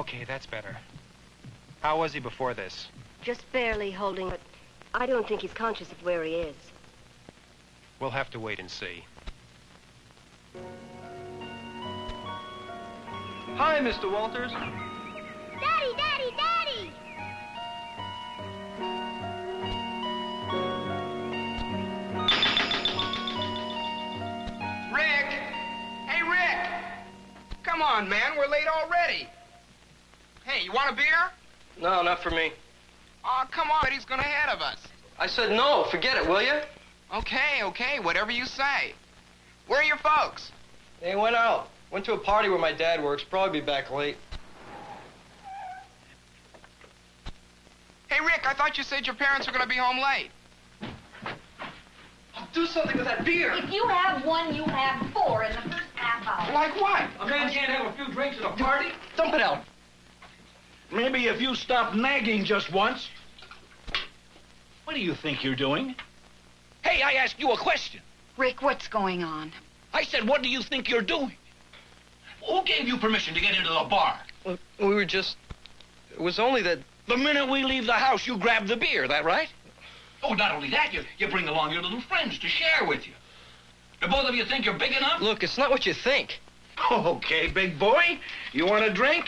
Okay, that's better. How was he before this? Just barely holding, but I don't think he's conscious of where he is. We'll have to wait and see. Hi, Mr. Walters. Daddy, Daddy, Daddy! Rick! Hey, Rick! Come on, man, we're late already. Hey, you want a beer? No, not for me. Oh, come on, he's gonna ahead of us. I said no. Forget it, will you? Okay, whatever you say. Where are your folks? They went out. Went to a party where my dad works. Probably be back late. Hey, Rick, I thought you said your parents were gonna be home late. I'll do something with that beer. If you have one, you have four in the first half hour. Like what? A man can't have a few drinks at a party? Dump it out. Maybe if you stop nagging just once. What do you think you're doing? Hey, I asked you a question. Rick, what's going on? I said, what do you think you're doing? Who gave you permission to get into the bar? Well, we were just... It was only that... The minute we leave the house, you grab the beer, that right? Oh, not only that, you bring along your little friends to share with you. Do both of you think you're big enough? Look, it's not what you think. Okay, big boy. You want a drink?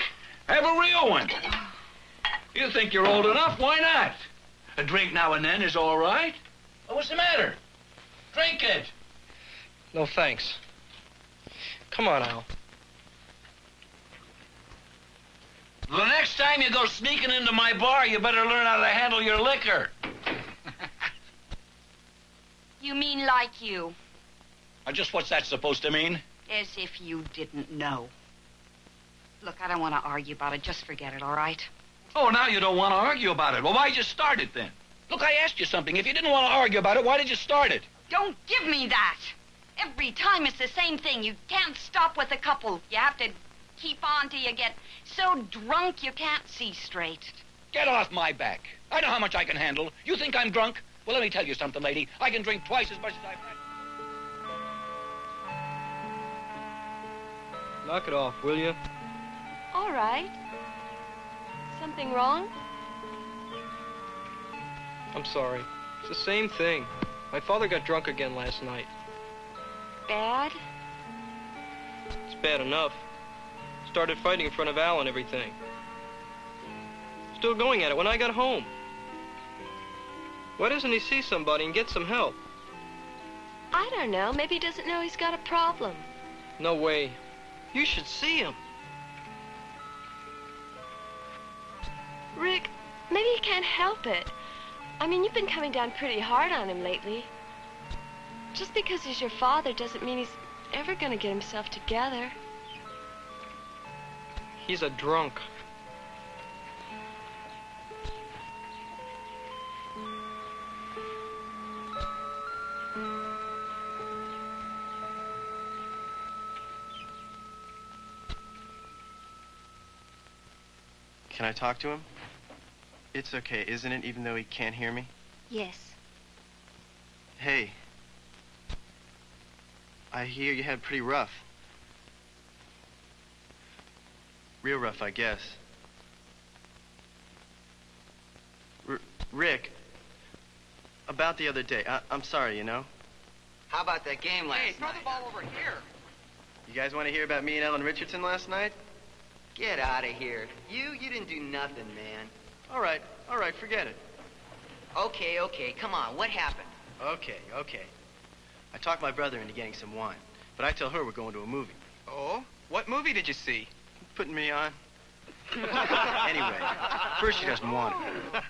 Have a real one. You think you're old enough? Why not? A drink now and then is all right. What's the matter? Drink it. No, thanks. Come on, Al. The next time you go sneaking into my bar, you better learn how to handle your liquor. You mean like you? Just what's that supposed to mean? As if you didn't know. Look, I don't want to argue about it. Just forget it, all right? Oh, now you don't want to argue about it. Well, why'd you start it then? Look, I asked you something. If you didn't want to argue about it, why did you start it? Don't give me that. Every time it's the same thing. You can't stop with a couple. You have to keep on till you get so drunk you can't see straight. Get off my back. I know how much I can handle. You think I'm drunk? Well, let me tell you something, lady. I can drink twice as much as I've had. Knock it off, will you? All right. Something wrong? I'm sorry. It's the same thing. My father got drunk again last night. Bad? It's bad enough. Started fighting in front of Al and everything. Still going at it when I got home. Why doesn't he see somebody and get some help? I don't know. Maybe he doesn't know he's got a problem. No way. You should see him. Rick, maybe he can't help it. I mean, you've been coming down pretty hard on him lately. Just because he's your father doesn't mean he's ever going to get himself together. He's a drunk. Can I talk to him? It's okay, isn't it, even though he can't hear me? Yes. Hey. I hear you had pretty rough. Real rough, I guess. Rick, about the other day, I'm sorry, you know? How about that game last night? Hey, throw the ball over here. You guys want to hear about me and Ellen Richardson last night? Get out of here. You didn't do nothing, man. All right, forget it. Okay, come on, what happened? Okay. I talked my brother into getting some wine, but I tell her we're going to a movie. Oh? What movie did you see? Putting me on. Anyway, first she doesn't want it.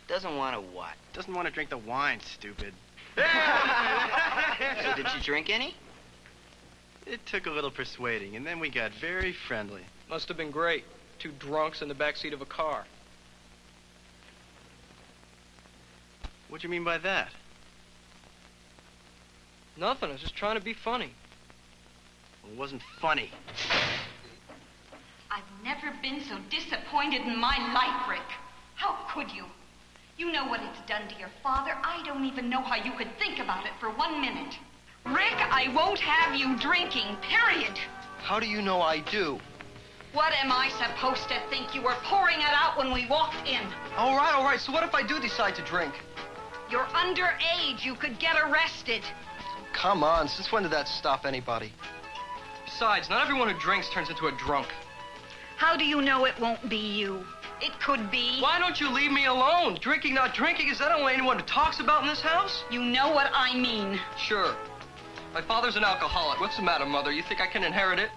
Doesn't want to what? Doesn't want to drink the wine, stupid. So did you drink any? It took a little persuading, and then we got very friendly. Must have been great. Two drunks in the backseat of a car. What do you mean by that? Nothing. I was just trying to be funny. Well, it wasn't funny. I've never been so disappointed in my life, Rick. How could you? You know what it's done to your father. I don't even know how you could think about it for 1 minute. Rick, I won't have you drinking, period. How do you know I do? What am I supposed to think? You were pouring it out when we walked in. All right. So what if I do decide to drink? You're underage. You could get arrested. Come on, since when did that stop anybody? Besides, not everyone who drinks turns into a drunk. How do you know it won't be you? It could be. Why don't you leave me alone? Drinking, not drinking, is that only anyone who talks about in this house? You know what I mean. Sure. My father's an alcoholic. What's the matter, Mother? You think I can inherit it?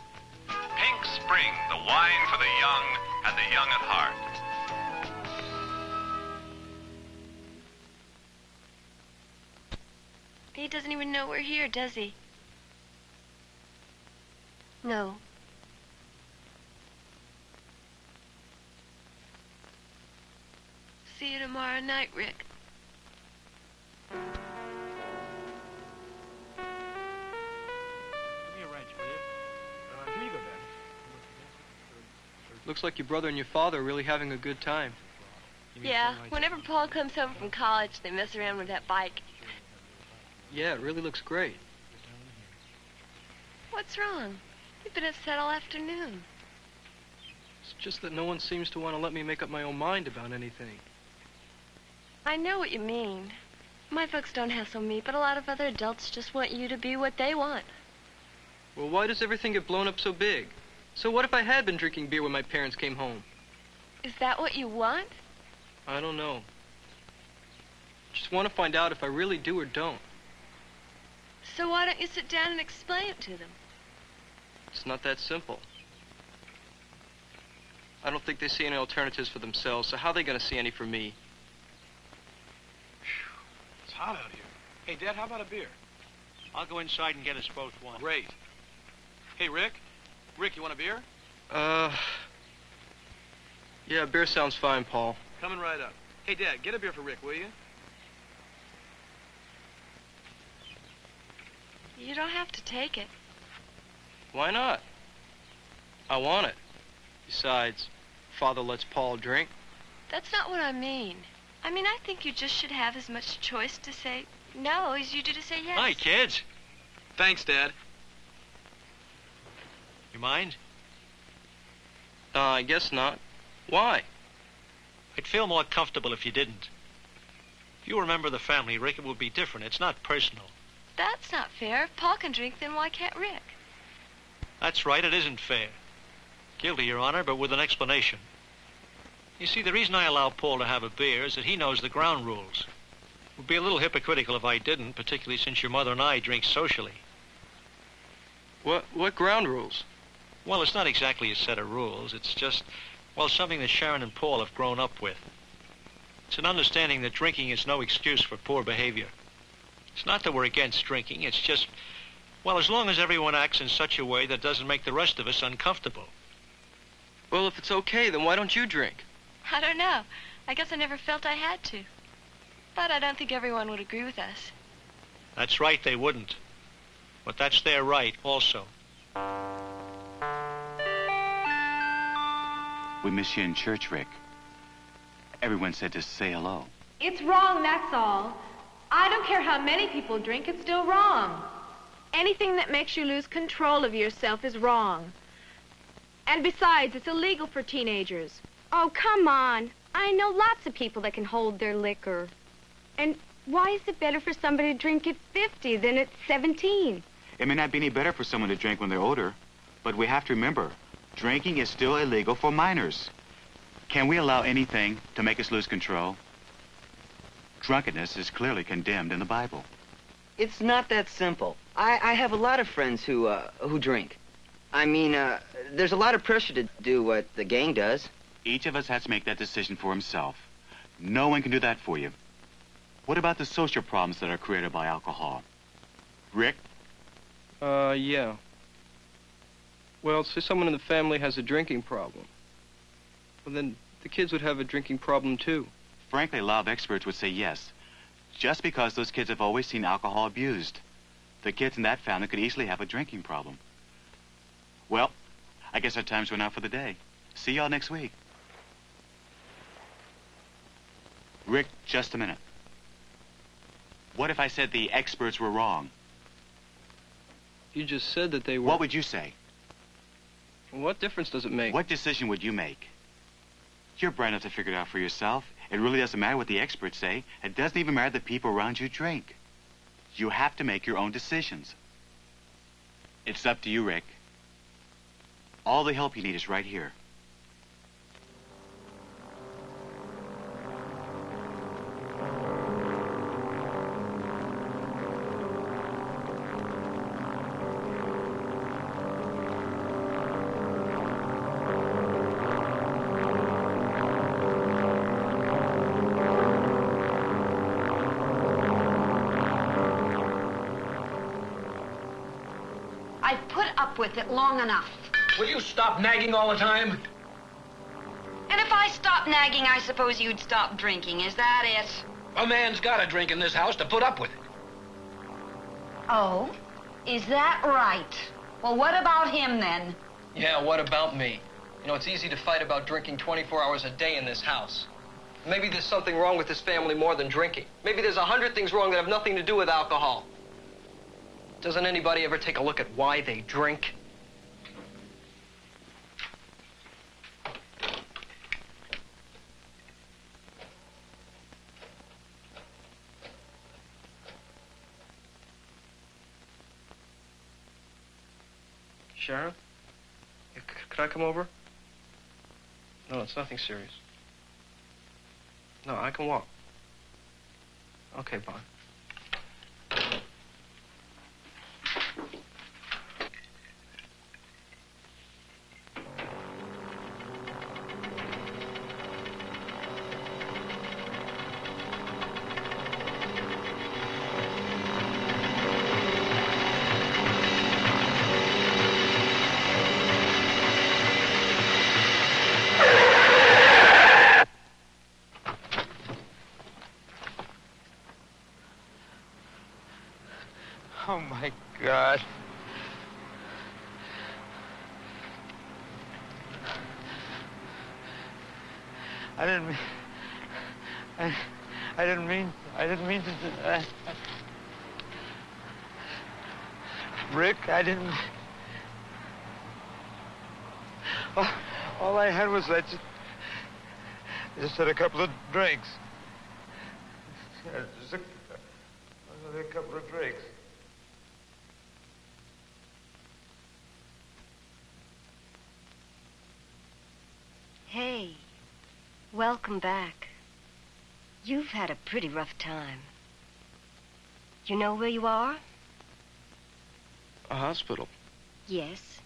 Pink Spring, the wine for the young and the young at heart. He doesn't even know we're here, does he? No. See you tomorrow night, Rick. Give me a wrench, will you? Here you go, Dad. Looks like your brother and your father are really having a good time. Yeah, whenever Paul comes home from college, they mess around with that bike. Yeah, it really looks great. What's wrong? You've been upset all afternoon. It's just that no one seems to want to let me make up my own mind about anything. I know what you mean. My folks don't hassle me, but a lot of other adults just want you to be what they want. Well, why does everything get blown up so big? So what if I had been drinking beer when my parents came home? Is that what you want? I don't know. Just want to find out if I really do or don't. So why don't you sit down and explain it to them? It's not that simple. I don't think they see any alternatives for themselves, so how are they going to see any for me? It's hot out here. Hey, Dad, how about a beer? I'll go inside and get us both one. Great. Hey, Rick? Rick, you want a beer? Yeah, beer sounds fine, Paul. Coming right up. Hey, Dad, get a beer for Rick, will you? You don't have to take it. Why not? I want it. Besides, Father lets Paul drink. That's not what I mean. I mean, I think you just should have as much choice to say no as you do to say yes. Hi, kids. Thanks, Dad. You mind? I guess not. Why? I'd feel more comfortable if you didn't. If you were a member of the family, Rick, it would be different. It's not personal. That's not fair. If Paul can drink, then why can't Rick? That's right, it isn't fair. Guilty, Your Honor, but with an explanation. You see, the reason I allow Paul to have a beer is that he knows the ground rules. It would be a little hypocritical if I didn't, particularly since your mother and I drink socially. What ground rules? Well, it's not exactly a set of rules. It's just, well, something that Sharon and Paul have grown up with. It's an understanding that drinking is no excuse for poor behavior. It's not that we're against drinking. It's just, well, as long as everyone acts in such a way that doesn't make the rest of us uncomfortable. Well, if it's okay, then why don't you drink? I don't know. I guess I never felt I had to. But I don't think everyone would agree with us. That's right, they wouldn't. But that's their right, also. We miss you in church, Rick. Everyone said to say hello. It's wrong, that's all. I don't care how many people drink, it's still wrong. Anything that makes you lose control of yourself is wrong. And besides, it's illegal for teenagers. Oh, come on. I know lots of people that can hold their liquor. And why is it better for somebody to drink at 50 than at 17? It may not be any better for someone to drink when they're older, but we have to remember, drinking is still illegal for minors. Can we allow anything to make us lose control? Drunkenness is clearly condemned in the Bible. It's not that simple. I have a lot of friends who drink. I mean, there's a lot of pressure to do what the gang does. Each of us has to make that decision for himself. No one can do that for you. What about the social problems that are created by alcohol? Rick? Yeah. Well, say someone in the family has a drinking problem. Well, then the kids would have a drinking problem, too. Frankly, a lot of experts would say yes, just because those kids have always seen alcohol abused. The kids in that family could easily have a drinking problem. Well, I guess our time's run out for the day. See y'all next week. Rick, just a minute. What if I said the experts were wrong? You just said that they were... What would you say? What difference does it make? What decision would you make? You're bright enough to figure it out for yourself. It really doesn't matter what the experts say. It doesn't even matter that people around you drink. You have to make your own decisions. It's up to you, Rick. All the help you need is right here. I've put up with it long enough. Will you stop nagging all the time? And if I stopped nagging, I suppose you'd stop drinking. Is that it? A man's got to drink in this house to put up with it. Oh? Is that right? Well, what about him then? Yeah, what about me? You know, it's easy to fight about drinking 24 hours a day in this house. Maybe there's something wrong with this family more than drinking. Maybe there's 100 things wrong that have nothing to do with alcohol. Doesn't anybody ever take a look at why they drink? Sharon? Could I come over? No, it's nothing serious. No, I can walk. Okay, Bon. Oh, my God. I didn't mean... I didn't mean to... Rick, I didn't... All I had was I just had a couple of drinks. Yeah, just a couple of drinks. Hey, welcome back. You've had a pretty rough time. You know where you are? A hospital. Yes.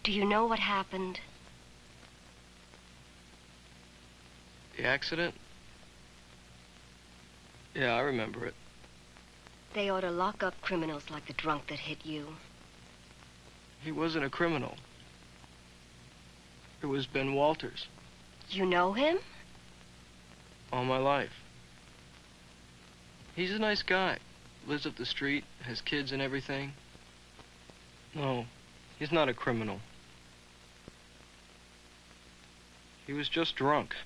Do you know what happened? The accident? Yeah, I remember it. They ought to lock up criminals like the drunk that hit you. He wasn't a criminal. It was Ben Walters. You know him? All my life. He's a nice guy. Lives up the street, has kids and everything. No, he's not a criminal. He was just drunk.